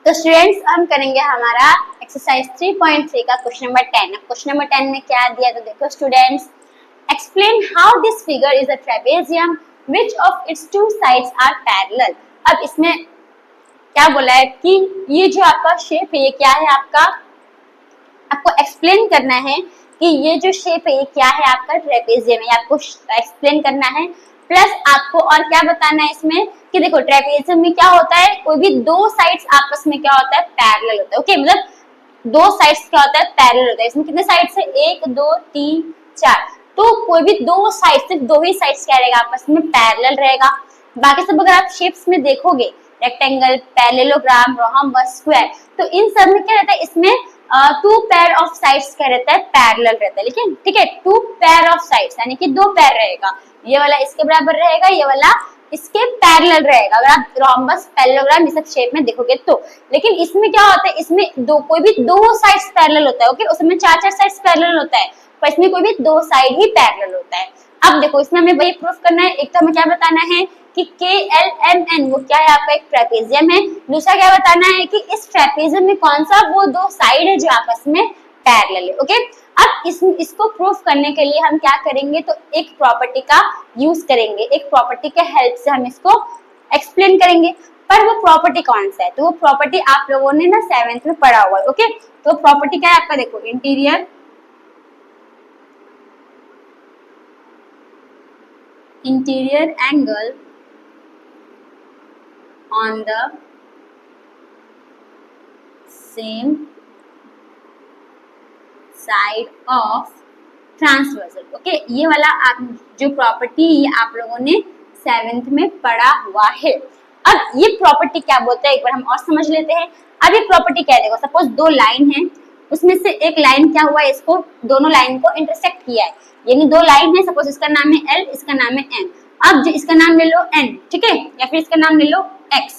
तो स्टूडेंट्स हम करेंगे हमारा एक्सरसाइज 3.3 का क्वेश्चन नंबर 10। क्वेश्चन नंबर 10 में क्या दिया तो देखो students, explain how this figure is a trapezium which of its two sides are parallel. अब इसमें क्या बोला है कि ये जो आपका शेप है ये क्या है, आपको एक्सप्लेन करना है कि ये जो शेप है ये क्या है, आपका ट्रेपेजियम है, आपको एक्सप्लेन करना है। प्लस आपको और क्या बताना है इसमें कि देखो ट्रेपेजियम में क्या होता है, कोई भी दो साइड्स आपस में क्या होता है, पैरेलल होता है। ओके, मतलब दो साइड्स क्या होता है, पैरेलल होता है। इसमें कितने साइड्स है, 1 2 3 4, तो कोई भी दो साइड, सिर्फ दो ही साइड्स क्या रहेगा, आपस में पैरेलल रहेगा। बाकी सब अगर आप शेप्स में देखोगे, रेक्टेंगल, पैरेललोग्राम, रोम्बस, स्क्वायर, तो इन सब में क्या रहता है, इसमें टू पेयर ऑफ साइड्स क्या रहता है, पैरेलल रहता है। लेकिन ठीक है, टू पेयर ऑफ साइड्स यानी कि दो पैर रहेगा, ये वाला इसके बराबर रहेगा, ये वाला इसके पैरेलल रहेगा अगर आप रोम्बस, पैरेललोग्राम ये सब शेप में देखोगे तो। लेकिन इसमें क्या होता है, इसमें दो कोई भी दो साइड्स पैरेलल होता है। ओके, उसमें चार चार साइड्स पैरेलल होता है, पर इसमें कोई भी दो साइड ही पैरेलल होता है। अब देखो इसमें हमें वही प्रूफ करना है। एक तो हमें क्या बताना है कि KLMN वो क्या है, आपका एक ट्रेपेजियम है। दूसरा क्या बताना है कि इस ट्रेपेजियम में कौन सा वो दो साइड है जो आपस में पैरेलल है। ओके, अब इसको प्रूफ करने के लिए हम क्या करेंगे, तो एक प्रॉपर्टी का यूज करेंगे, एक प्रॉपर्टी के हेल्प से हम इसको एक्सप्लेन करेंगे। पर वो प्रॉपर्टी कौन सा है, तो वो प्रॉपर्टी आप लोगों ने ना 7th में पढ़ा हुआ है। ओके, तो प्रॉपर्टी क्या है आपका, देखो interior angle on the same side of transversal। Okay, ये वाला आप जो प्रॉपर्टी ये आप लोगों ने 7th में पढ़ा हुआ है। अब ये प्रॉपर्टी क्या बोलता है एक बार हम और समझ लेते हैं। अब ये प्रॉपर्टी क्या है, देखो सपोज दो लाइन है, उसमें से एक लाइन क्या हुआ है, इसको दोनों लाइन को इंटरसेक्ट किया है, यानी दो लाइन है, सपोज इसका नाम है L, इसका नाम है N। अब जो इसका नाम ले लो N, ठीक है, या फिर इसका नाम ले लो X,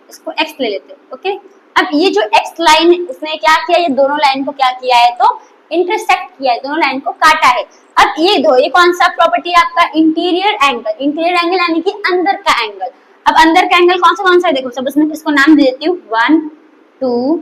इसको X ले लेते हो। ओके, अब ये जो X लाइन है उसने क्या किया, ये दोनों लाइन को क्या किया है, तो इंटरसेक्ट किया है, दोनों लाइन को काटा है। अब ये दो, ये कौन सा प्रॉपर्टी है आपका, इंटीरियर एंगल यानी कि अंदर का एंगल। अब अंदर का एंगल कौन सा है, देखो सब उसमें इसको नाम दे देती हूँ 1 2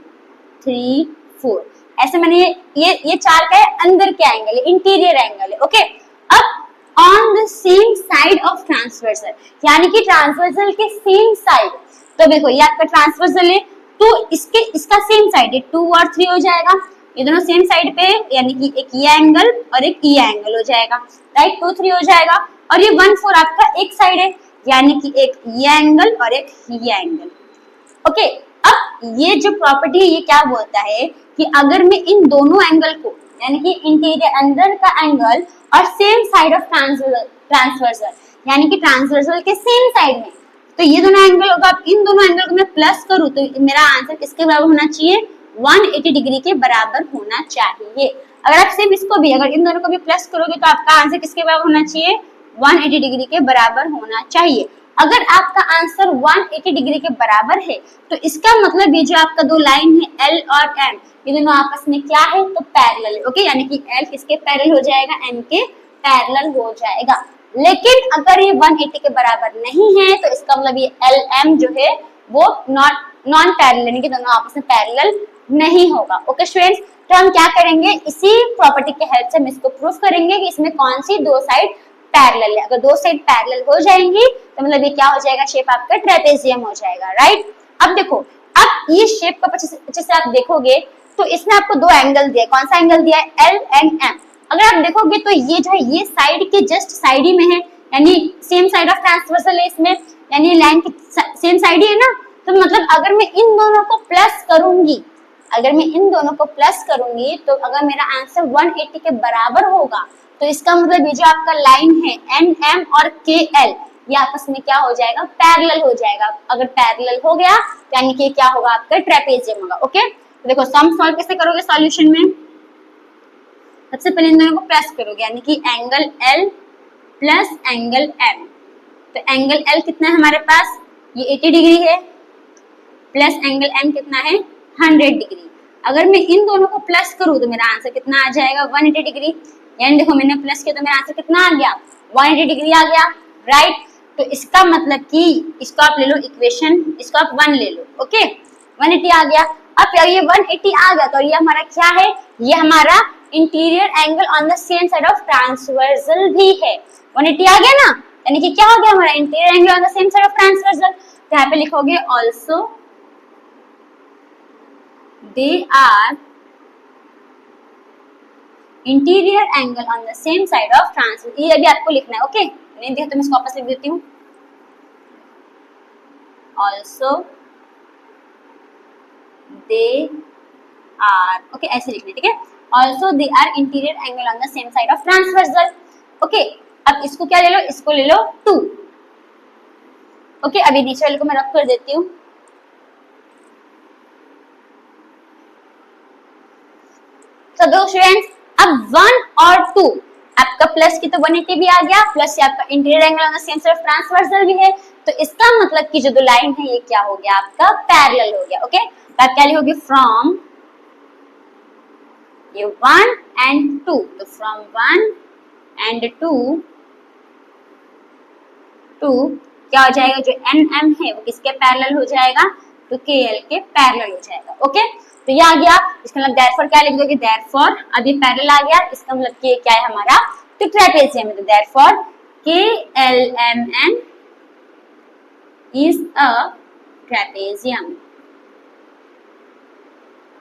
3 4, ऐसे मैंने ये चार का है अंदर के एंगल है, इंटीरियर एंगल है। ओके, अब on the same side of transversal यानी कि ट्रांसवर्सल के सेम साइड, तो देखो ये आपका ट्रांसवर्सल है तो इसका सेम साइड है 2 और 3 हो जाएगा, ये दोनों सेम साइड पे यानी कि एक ये एंगल और एक ये एंगल हो जाएगा, राइट, 2 3 हो जाएगा। और ये 1 4 आपका एक साइड है यानी कि एक ये एंगल और एक ये एंगल। ओके, अब ये जो प्रॉपर्टी है ये क्या बोलता है कि अगर मैं इन दोनों एंगल को यानी कि इंटीरियर अंदर का एंगल और सेम साइड ऑफ ट्रांसवर्सल यानी कि ट्रांसवर्सल के सेम साइड में, तो ये दोनों एंगल होगा। अब इन दोनों एंगल को मैं प्लस करूं तो मेरा आंसर किसके बराबर होना चाहिए, 180 डिग्री के बराबर होना चाहिए। अगर आप सिर्फ इसको भी, अगर इन दोनों को भी प्लस करोगे तो आपका आंसर किसके बराबर होना चाहिए, 180 डिग्री के बराबर होना चाहिए। अगर आपका आंसर 180 डिग्री के बराबर है तो इसका मतलब ये जो आपका दो लाइन है L और M, ये दोनों आपस में क्या है, तो पैरेलल है। ओके, यानी कि L किसके पैरेलल हो जाएगा, M के पैरेलल हो जाएगा। लेकिन अगर ये 180 के बराबर नहीं है तो इसका मतलब ये LM जो है वो नॉन पैरेलल यानी कि दोनों आपस में पैरेलल नहीं होगा। ओके स्टूडेंट्स, तो हम क्या करेंगे, इसी प्रॉपर्टी के हेल्प से हम इसको प्रूफ करेंगे कि इसमें कौन सी दो साइड पैरेलल है। अगर दो साइड पैरेलल हो जाएंगी तो मतलब ये क्या हो जाएगा, शेप आपका ट्रेपेजियम हो जाएगा, राइट। अब देखो, अब ये शेप को अच्छे से आप देखोगे तो इसमें आपको दो एंगल दिया है, कौन सा एंगल दिया है, L एंड M। अगर आप देखोगे तो ये जो है ये साइड के जस्ट साइड ही में है, यानी सेम साइड ऑफ ट्रांसवर्सल है इसमें, यानी लाइन की सेम साइड ही है ना। तो मतलब अगर मैं इन दोनों को प्लस करूंगी, अगर मैं इन दोनों को प्लस करूंगी तो अगर मेरा आंसर 180 के बराबर होगा तो इसका मतलब ये जो आपका लाइन है NM और KL ये आपस में क्या हो जाएगा, पैरेलल हो जाएगा। अगर पैरेलल हो गया यानी कि क्या होगा, आपका ट्रेपेजियम होगा। ओके, तो देखो सम सॉल्व कैसे करोगे सॉल्यूशन में, सबसे पहले इन दोनों को प्लस करोगे यानी कि angle L plus angle M। तो एंगल L कितना है हमारे पास, ये 80 डिग्री है, प्लस एंगल M कितना है, 100 डिग्री। अगर मैं इन दोनों को प्लस करूं तो मेरा आंसर कितना आ जाएगा, 180 डिग्री। यानी देखो मैंने प्लस किया तो मेरा आंसर कितना आ गया, 180 डिग्री आ गया, राइट। तो इसका मतलब कि इसको आप ले लो इक्वेशन, इसको आप 1 ले लो। ओके, 180 आ गया। अब ये 180 आ गया तो ये हमारा क्या है, ये हमारा interior angle on the same side of transversal भी है। 180 आ गया ना, यानी कि क्या हो गया हमारा interior angle on the same side of transversal. तो यहाँ पे लिखोगे also they are interior angle on the same side of transversal. ये अभी आपको लिखना है, ओके नहीं देखा तो मैं इसको वापस लिख देती हूँ। ऑल्सो दे आर, ओके ऐसे लिखना है, ठीक है। Also they are interior angle on the same side of transversal, okay. अब इसको क्या ले लो, इसको ले लो 2, ओके। अभी नीचे वाले को मैं रख कर देती हूँ। तो दो स्टूडेंट्स, अब 1 और 2 आपका प्लस की तो 180 भी आ गया, प्लस से आपका interior angle on the same side of transversal भी है। तो इसका मतलब कि जो दो लाइन है ये क्या हो गया आपका पैरेलल हो गया, ओके। तो आप क्या लिखोगे, फ्रॉम ये 1 and 2, तो फ्रॉम 1 and 2 क्या हो जाएगा, जो NM है वो किसके पैरेलल हो जाएगा, तो KL के पैरेलल हो जाएगा, ओके। तो ये आ गया, इसका मतलब देयरफॉर क्या लिख दोगे, देयरफॉर अब ये पैरेलल आ गया, इसका मतलब कि ये क्या है हमारा, तो ट्रेपेजियम है। तो therefore KLMN is a trapezium.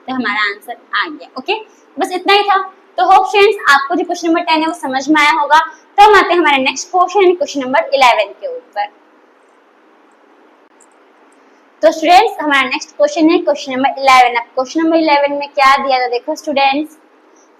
तो हमारा आंसर आ गया, ओके। बस इतना ही था। तो होप फ्रेंड्स आपको जो क्वेश्चन नंबर 10 है वो समझ में आया होगा। तो हम आते हैं हमारे नेक्स्ट क्वेश्चन, क्वेश्चन नंबर 11 के ऊपर। तो स्टूडेंट्स हमारा नेक्स्ट क्वेश्चन है क्वेश्चन नंबर 11। अब क्वेश्चन नंबर 11 में क्या दिया था देखो students,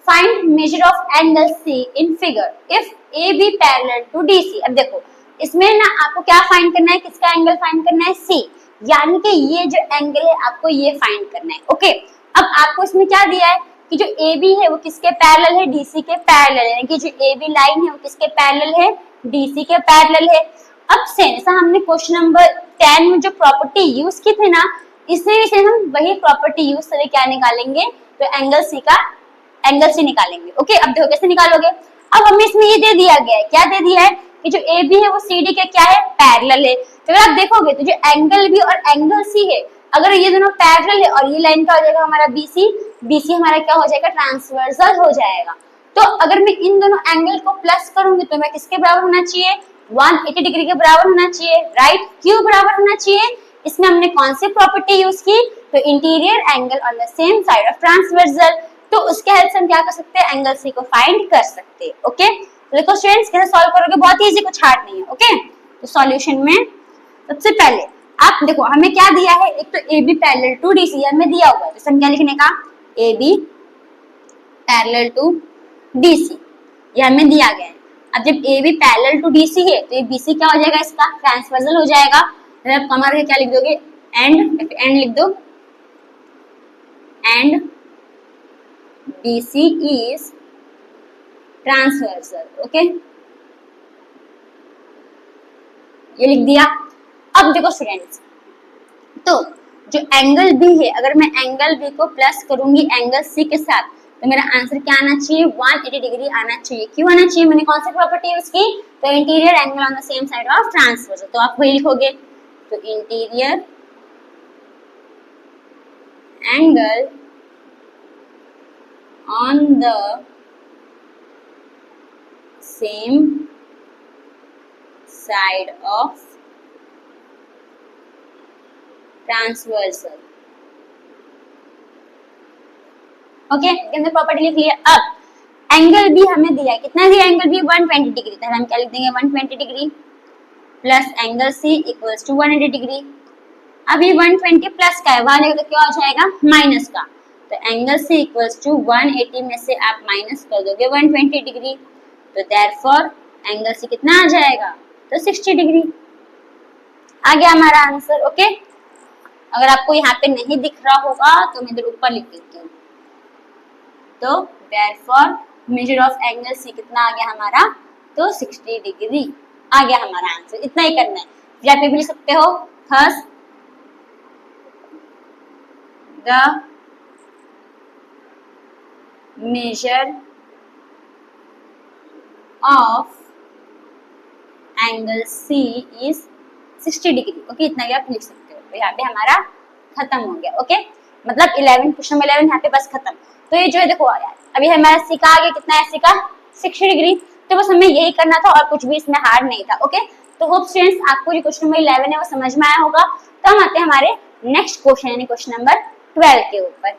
find measure of angle C in figure if A B parallel to DC. अब देखो इसमें ना आपको क्या फाइंड करना है, किसका एंगल फाइंड करना है, सी, यानी कि ये जो एंगल है आपको ये फाइंड करना है, ओके। अब आपको इसमें क्या दिया है कि जो ए बी है वो किसके पैरेलल है, डीसी के पैरेलल है, यानी कि जो ए बी लाइन है वो किसके पैरेलल है, डीसी के पैरेलल है। अब सेम हमने क्वेश्चन नंबर 10 में जो प्रॉपर्टी यूज की थी ना, इसमें भी सेम हम वही प्रॉपर्टी यूज करके क्या निकालेंगे, तो एंगल सी का एंगल सी निकालेंगे, ओके। अब देखो कैसे निकालोगे, अब हमें इसमें ये दे दिया गया है, क्या दे दिया है कि जो ए बी है वो सी डी के क्या है, पैरेलल है। तो अगर आप देखोगे तो जो एंगल बी और एंगल सी है, अगर ये दोनों पैरेलल है और ये लाइन क्या हो जाएगा हमारा बीसी, बीसी हमारा क्या हो जाएगा, ट्रांसवर्सल हो जाएगा। तो अगर मैं इन दोनों एंगल को प्लस करूंगी तो मैं किसके बराबर होना चाहिए, 180 डिग्री के बराबर होना चाहिए, राइट। क्यों बराबर होना चाहिए, इसमें हमने कौन सी प्रॉपर्टी यूज की, तो interior angle on the same side of transversal. तो उसके हेल्प से हम क्या कर सकते हैं, एंगल सी को फाइंड कर सकते हैं, ओके। तो देखो स्टूडेंट्स कैसे सॉल्व करोगे, बहुत इजी, कुछ हार्ड नहीं है, ओके। तो सॉल्यूशन में सबसे पहले आप देखो हमें क्या दिया है, एक तो A B parallel to DC हमें दिया हुआ है, तो हम क्या लिखने का, A B parallel to DC, ये हमें दिया गया है। अब जब A B parallel to DC है तो ये बीसी क्या हो जाएगा, इसका ट्रांसवर्सल हो जाएगा। तो आप कॉमा करके क्या लिख दोगे, एंड लिख दो, and BC is transversal, okay, ये लिख दिया। अब देखो स्टूडेंट्स, तो जो एंगल B है, अगर मैं एंगल B को प्लस करूंगी एंगल C के साथ तो मेरा आंसर क्या आना चाहिए, 180 डिग्री आना चाहिए। क्यों आना चाहिए, मैंने कौन सी प्रॉपर्टी यूज की, तो interior angle on the same side of transversal. तो आप वही लिखोगे, तो interior angle on the same side of transversal, okay. हमने प्रॉपर्टी लिख लिया। अब एंगल बी हमें दिया है, कितना दिया एंगल बी, 120 डिग्री, तो हम क्या लिख देंगे, 120 degree plus angle C equals to 180 degree. अब ये 120 प्लस का है, वहां लेकर तो क्या हो जाएगा, माइनस का, तो एंगल सी इक्वल्स टू 180 में से आप माइनस कर दोगे 120 डिग्री, तो देयरफॉर एंगल सी कितना आ जाएगा, तो 60 डिग्री आ गया हमारा आंसर, ओके। अगर आपको यहाँ पे नहीं दिख रहा होगा तो मैं इधर ऊपर लिख देती हूँ, तो therefore measure of angle C कितना आ गया हमारा, तो 60 डिग्री आ गया हमारा आंसर। इतना ही करना है, या पे भी लिख सकते हो, thus the measure of angle C is 60 degree, okay. इतना भी आप लिख सकते हो। तो यहाँ पे हमारा खत्म हो गया। ओके, मतलब 11 क्वेश्चन नंबर 11 यहाँ पे बस खत्म। तो ये जो है देखो अभी हमारा सी का आगे कितना है, सी का 60 डिग्री। तो बस हमें यही करना था और कुछ भी इसमें हार्ड नहीं था। ओके, तो होप स्टूडेंट्स आपको जो क्वेश्चन नंबर 11 है वो समझ में आया होगा। तो हम आते हैं हमारे नेक्स्ट क्वेश्चन यानी क्वेश्चन नंबर 12 के ऊपर।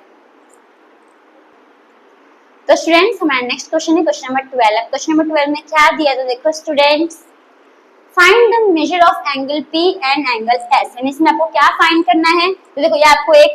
तो स्टूडेंट्स हमारा नेक्स्ट क्वेश्चन है क्वेश्चन नंबर 12। क्वेश्चन नंबर 12 में क्या दिया, तो देखो students, find the major of angle P and angle S। यानी इसमें आपको क्या फाइंड करना है, तो देखो ये आपको एक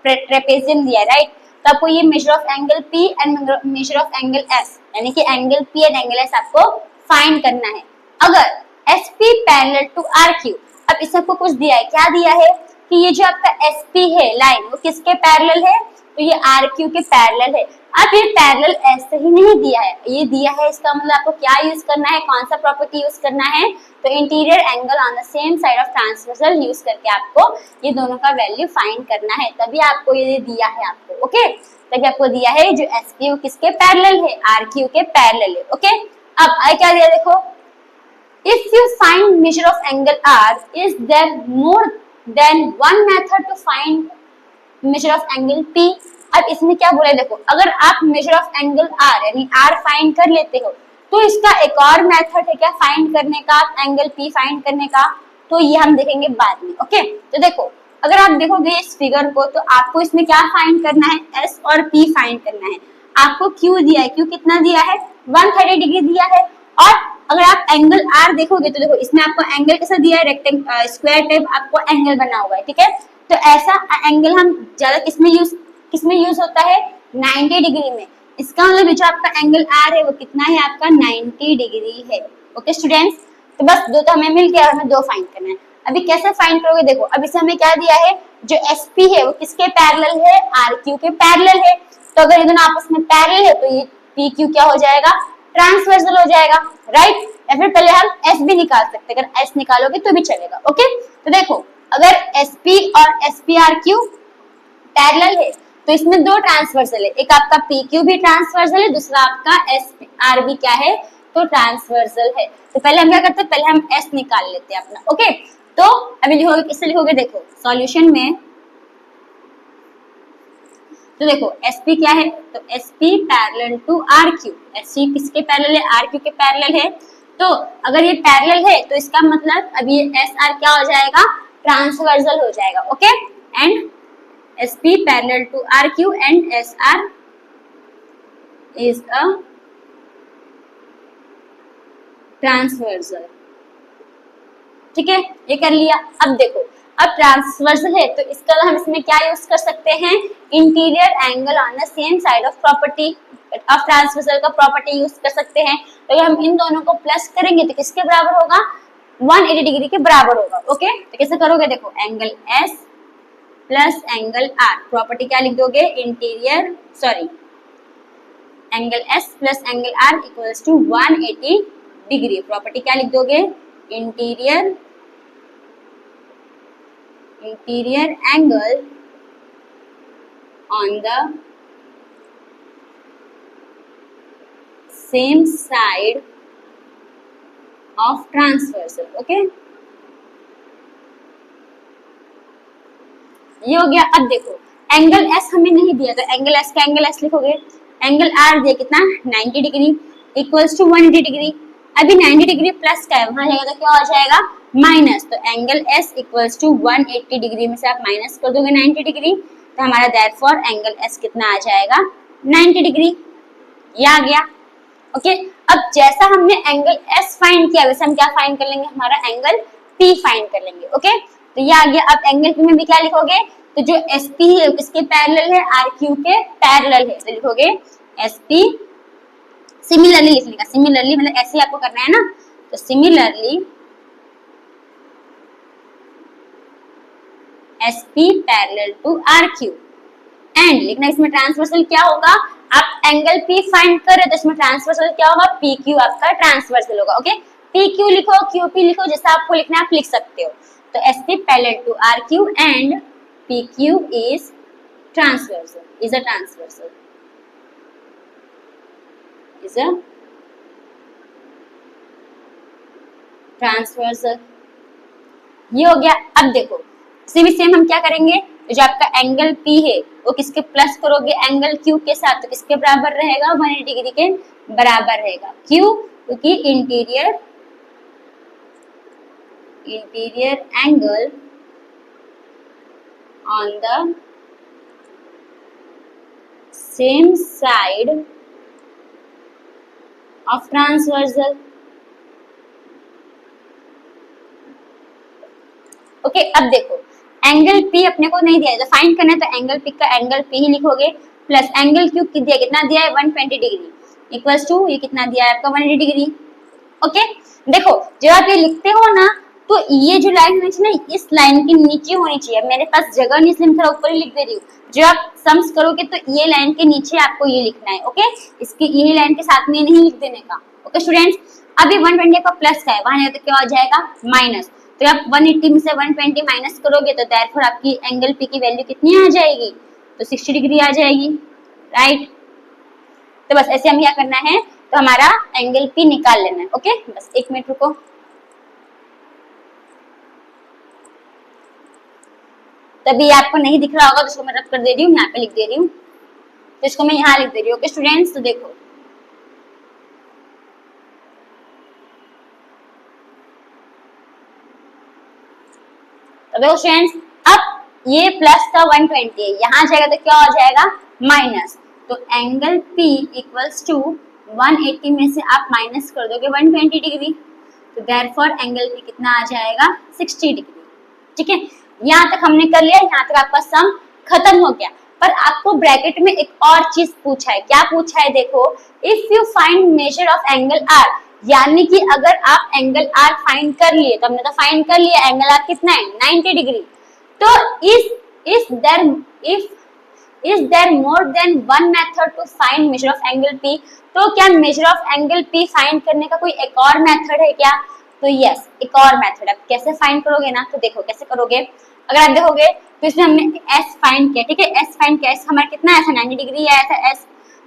ट्रेपेजियम दिया है, राइट। तो आपको ये major of angle P and major of angle S यानी कि angle P and angle S आपको फाइंड करना है। अगर SP पैरेलल टू RQ, अब इसमें आपको कुछ दिया है, क्या दिया है कि ये जो आपका SP है लाइन वो किसके पैरेलल है, तो ये RQ के पैरेलल है। अब ये पैरेलल ऐसे ही नहीं दिया है, ये दिया है, इसका मतलब आपको क्या यूज करना है, कौन सा प्रॉपर्टी यूज करना है, तो interior angle on the same side of transversal use करके आपको ये दोनों का वैल्यू फाइंड करना है। तभी आपको ये दिया है आपको। ओके, तभी आपको दिया है जो SP किसके पैरेलल है, RQ के पैरेलल है। ओके, अब आई क्या दिया देखो, if you find measure of angle R, is there more than one method to find measure of angle P? अब इसमें क्या बोला है देखो, अगर आप मेजर ऑफ एंगल R यानी R फाइंड कर लेते हो तो इसका एक और मेथड है क्या फाइंड करने का, एंगल P फाइंड करने का, तो ये हम देखेंगे बाद में। ओके, तो देखो अगर आप देखोगे इस फिगर को तो आपको इसमें क्या फाइंड करना है, S और P फाइंड करना है। आपको Q दिया है, Q कितना दिया है, 130 डिग्री दिया है। और अगर आप एंगल R देखोगे तो देखो इसमें आपको एंगल कैसा दिया है, रेक्टेंगल स्क्वायर टाइप आपको एंगल बना हुआ है, ठीक है। तो ऐसा एंगल हम ज्यादा किसमें यूज होता है, 90 डिग्री में। इसका मतलब जो आपका एंगल R है वो कितना है, आपका 90 डिग्री है। ओके स्टूडेंट्स, तो बस दो तो हमें मिल गया, हमें दो फाइंड करना है। अभी कैसे फाइंड करोगे, देखो अब इसे हमें क्या दिया है, जो SP है वो किसके पैरेलल है, RQ के पैरेलल है। तो अगर ये दोनों आपस में पैरेलल है तो ये PQ क्या हो जाएगा, ट्रांसवर्सल हो जाएगा, राइट। या फिर पहले हम S भी निकाल सकते हैं, अगर S निकालोगे तो भी चलेगा। ओके, तो देखो अगर SP और SPRQ पैरेलल है तो इसमें दो ट्रांसवर्सल है, एक आपका PQ भी ट्रांसवर्सल है, दूसरा आपका SR भी क्या है, तो ट्रांसवर्सल है। तो पहले हम क्या करते हैं, पहले हम S निकाल लेते हैं अपना। ओके, तो अभी लिखोगे, किससे लिखोगे, देखो सॉल्यूशन में, तो देखो SP क्या है, तो SP parallel to RQ, SP किसके पैरेलल है, RQ के पैरेलल है। तो अगर ये पैरेलल है तो इसका मतलब अभी SR क्या हो जाएगा, ट्रांसवर्सल हो जाएगा। Okay, and SP parallel to RQ and SR is a transversal। ठीक है, ये कर लिया। अब देखो अब ट्रांसवर्सल है तो इसका हम इसमें क्या यूज कर सकते हैं, interior angle on the same side of property of transversal का प्रॉपर्टी यूज कर सकते हैं। तो हम इन दोनों को प्लस करेंगे तो किसके बराबर होगा, 180 डिग्री के बराबर होगा। ओके, तो कैसे करोगे, देखो angle S plus angle R, property क्या लिख दोगे, interior angle S plus angle R equals to 180 degree. Property क्या लिख दोगे, interior angle on the same side of transversal. Okay, ये हो गया। अब देखो एंगल S हमें नहीं दिया तो एंगल S का एंगल S लिखोगे, एंगल R दिया कितना, 90 डिग्री इक्वल्स टू 180 डिग्री। अभी 90 डिग्री प्लस का है, वहां जाएगा तो क्या हो जाएगा, माइनस। तो angle S equals to 180 degree में से आप माइनस कर दोगे 90 डिग्री, तो हमारा देयरफॉर एंगल S कितना आ जाएगा, 90 डिग्री। ये आ गया। ओके, अब जैसा हमने एंगल S फाइंड किया वैसे हम क्या फाइंड कर लेंगे, हमारा एंगल P फाइंड कर लेंगे। ओके, तो ये आ गया। अब एंगल P में भी क्या लिखोगे, तो जो SP है किसके पैरेलल है, RQ के पैरेलल है, तो लिखोगे SP। सिमिलरली लिखने का, सिमिलरली मतलब ऐसे आपको करना है ना, तो similarly SP parallel to RQ and लिखना, इसमें ट्रांसवर्सल क्या होगा, आप एंगल P फाइंड कर रहे हो तो इसमें ट्रांसवर्सल क्या होगा, PQ आपका ट्रांसवर्सल होगा। ओके, PQ लिखो, QP लिखो, जैसा आपको लिखना है आप लिख सकते हो। तो SP parallel to RQ and PQ is transversal, is a transversal, is a transversal। ये हो गया। अब देखो सेम हम क्या करेंगे, जो आपका एंगल P है वो किसके प्लस करोगे, एंगल Q के साथ, तो किसके बराबर रहेगा, 180 डिग्री के बराबर रहेगा। क्यों, क्योंकि interior angle on the same side of transversal। Okay अब देखो एंगल P अपने को नहीं दिया है, तो फाइंड करना है तो एंगल P का एंगल P ही लिखोगे, प्लस एंगल Q दिया, कितना दिया है 120 डिग्री, इक्वल्स टू ये कितना दिया है आपका 180 डिग्री। ओके देखो जब आप ये लिखते हो ना, तो ये जो लाइन होनी चाहिए ना, इस लाइन के नीचे होनी चाहिए। मेरे पास जगह नहीं इसलिए मैं थोड़ा ऊपर ही लिख दे रही हूँ। जब आप सम्स करोगे तो ये लाइन के नीचे आपको ये लिखना है। ओके इसकी यही लाइन के साथ में नहीं लिख देने का। ओके स्टूडेंट्स, अभी 120 का प्लस का है, वहां तो क्या हो जाएगा माइनस, तो आप 180 में से 120 माइनस करोगे तो देयरफॉर आपकी एंगल P की वैल्यू कितनी आ जाएगी, तो 60 डिग्री आ जाएगी, राइट। तो बस ऐसे हम क्या करना है, तो हमारा एंगल P निकाल लेना है। ओके बस एक मिनट रुको। तभी आपको नहीं दिख रहा होगा तो इसको मैं रब कर दे रही हूँ, यहाँ पे लिख दे रही हूँ, तो इसको मैं यहाँ लिख दे रही हूँ। ओके स्टूडेंट्स, तो देखो स्टूडेंट्स, अब ये प्लस का 120 है, यहाँ जाएगा तो क्या हो जाएगा माइनस, तो एंगल P इक्वल्स टू 180 में से आप माइनस कर दोगे 120 डिग्री, तो देयरफॉर एंगल P कितना आ जाएगा 60 डिग्री। ठीक है, यहाँ तक हमने कर लिया, यहाँ तक आपका सम खत्म हो गया। पर आपको ब्रैकेट में एक और चीज पूछा है, क्या पूछा है देखो, if you find measure of angle R, यानी कि अगर आप एंगल R फाइंड कर लिए, तो हमने तो फाइंड कर लिया एंगल R कितना है 90 डिग्री, तो is there more than one method to find measure of angle P, तो क्या measure of angle P find करने का कोई एक और मेथड है क्या, तो यस एक और मेथड। अब कैसे फाइंड करोगे ना, तो देखो कैसे करोगे, अगर आप देखोगे तो इसमें हमने S फाइंड किया, ठीक है, S फाइंड किया, S हमारा कितना है 90 डिग्री आया था S,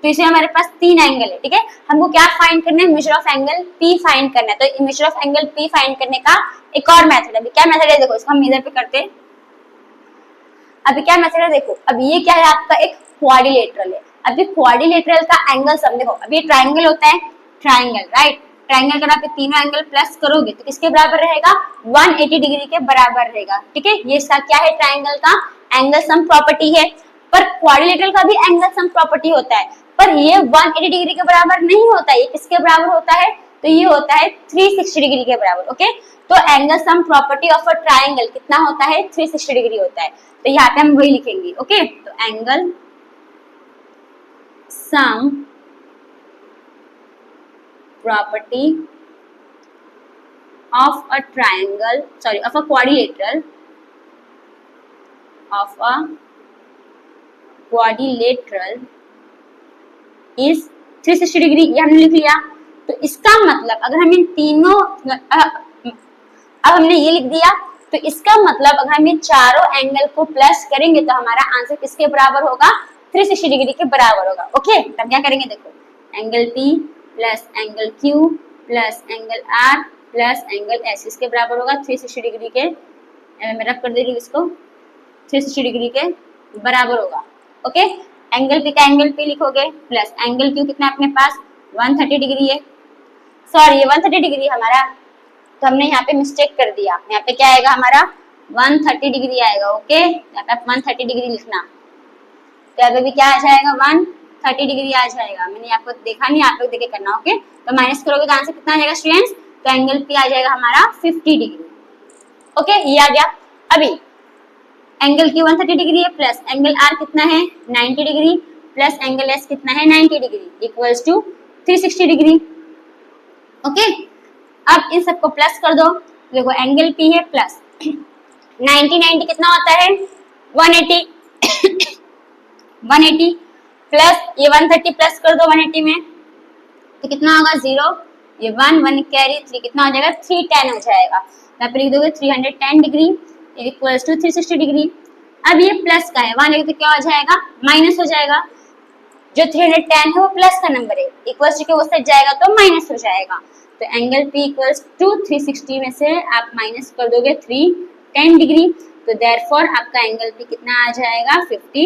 तो इसमें हमारे पास 3 एंगल है, ठीक है, हमको क्या फाइंड करना है, major of angle P find करना है। तो major of angle P find करने का एक और मेथड है, अभी क्या मेथड है देखो, इसको हम इधर पे करते हैं। अभी क्या मेथड है देखो, अब ये क्या है आपका एक क्वाड्रिलेटरल है। अभी क्वाड्रिलेटरल का एंगल सम देखो, अभी ट्राइंगल होता है, ट्राइंगल राइट, ट्राइंगल अगर आप तीनों एंगल प्लस करोगे तो किसके बराबर रहेगा 180 डिग्री के बराबर रहेगा। ठीक है, ये इसका क्या है, ट्राइंगल का एंगल सम प्रॉपर्टी है। पर क्वाड्रिलेटरल का भी एंगल सम प्रॉपर्टी होता है, पर ये 180 डिग्री के बराबर नहीं होता है। ये किसके बराबर होता है, तो ये होता है 360 डिग्री के बराबर। ओके, तो angle sum property of a triangle कितना होता है 360 डिग्री होता है, तो यहाँ पे हम वही लिखेंगे। ओके, तो angle sum property of a triangle, sorry, of a quadrilateral, is 360 degree, ये हमने लिख लिया। तो इसका मतलब अगर हम इन तीनों अब हमने ये लिख दिया, तो इसका मतलब अगर हम इन चारों एंगल को प्लस करेंगे तो हमारा आंसर किसके बराबर होगा 360 डिग्री के बराबर होगा। ओके, तब क्या करेंगे देखो, angle P plus angle Q plus angle R plus angle S इसके बराबर होगा 360 डिग्री के, मैं रख कर दे रही हूँ इसको, 360 डिग्री के बराबर होगा। ओके, एंगल P का एंगल P लिखोगे प्लस एंगल Q कितना अपने पास 130 डिग्री है, सॉरी ये 130 डिग्री हमारा, तो हमने यहाँ पे मिस्टेक कर दिया, यहाँ पे क्या आएगा हमारा 130 डिग्री आएगा। ओके, यहाँ पे 130 डिग्री लिखना, तो यहाँ पे भी क्या आ जाएगा 130 डिग्री आ जाएगा। मैंने आपको देखा नहीं, आप लोग देखे करना। ओके, तो माइनस करोगे तो आंसर कितना आ जाएगा स्टूडेंट्स, तो एंगल P आ जाएगा हमारा 50 डिग्री। ओके, ये आ गया। अभी एंगल Q 130 डिग्री है प्लस एंगल R कितना है 90 डिग्री प्लस एंगल S कितना है 90 degree equals to 360 degree. Okay, अब इन सबको प्लस कर दो, देखो एंगल P है प्लस 90 कितना होता है 180 180 प्लस ये 130 प्लस कर दो 180 में, तो कितना होगा 0, ये 1 कैरी 3 कितना हो जाएगा 310 हो जाएगा। यहाँ पे लिख दोगे 310 डिग्री इक्वल्स टू 360 डिग्री। अब ये प्लस का है, वहां लेके तो क्या हो जाएगा माइनस हो जाएगा, जो 310 है वो प्लस का नंबर है, इक्वल्स टू वो सेट जाएगा तो माइनस हो जाएगा। तो एंगल P इक्वल्स टू 360 में से आप माइनस कर दोगे 310 डिग्री, तो देयरफॉर आपका एंगल पी कितना आ जाएगा 50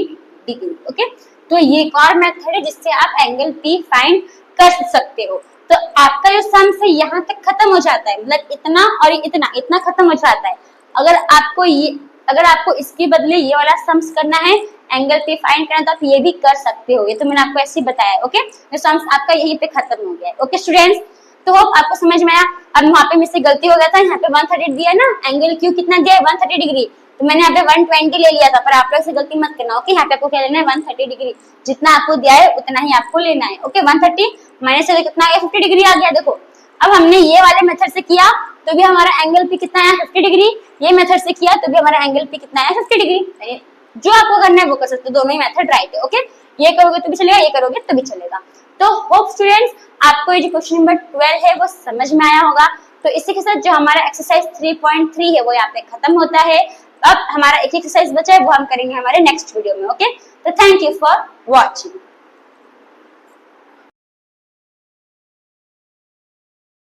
डिग्री। ओके, तो ये एक और मेथड है जिससे आप एंगल पी फाइंड कर सकते हो। तो आपका जो सम्स है यहाँ तक खत्म हो जाता है, मतलब इतना और इतना इतना खत्म हो जाता है। अगर आपको इसके बदले ये वाला सम्स करना है, एंगल पी फाइंड करना, तो आप ये भी कर सकते हो। ये तो मैंने आपको ऐसे ही बताया। ओके, तो सम्स आपका यहीं पे खत्म हो गया है। ओके स्टूडेंट्स, तो होप आपको समझ में आया। अब वहाँ पे मुझसे गलती हो गया था, यहाँ पे 130 दिया ना, एंगल क्यू कितना दिया है 130 डिग्री, तो मैंने यहाँ पे 120 ले लिया था, पर आप लोग से गलती मत करना। ओके, यहाँ पे आपको क्या लेना है 130 डिग्री, जितना आपको दिया है उतना ही आपको लेना है। ओके, 130 माइनस से कितना आ गया 50 डिग्री आ गया। देखो अब हमने ये वाले मेथड से किया तो भी हमारा एंगल पी कितना आया 50 डिग्री, ये मेथड से किया तो भी हमारा एंगल पी कितना आया 50 डिग्री। जो आपको करना है वो कर सकते हो, दोनों ही मेथड राइट है। ओके, ये करोगे तो भी चलेगा, ये करोगे तो भी चलेगा। तो होप स्टूडेंट्स आपको ये जो क्वेश्चन नंबर 12 है वो समझ में आया होगा। तो इसी के साथ जो हमारा एक्सरसाइज 3.3 है वो यहाँ पे खत्म होता है। अब हमारा एक एक्सरसाइज बचा है, वो हम करेंगे हमारे नेक्स्ट वीडियो में। ओके, तो थैंक यू फॉर वॉचिंग।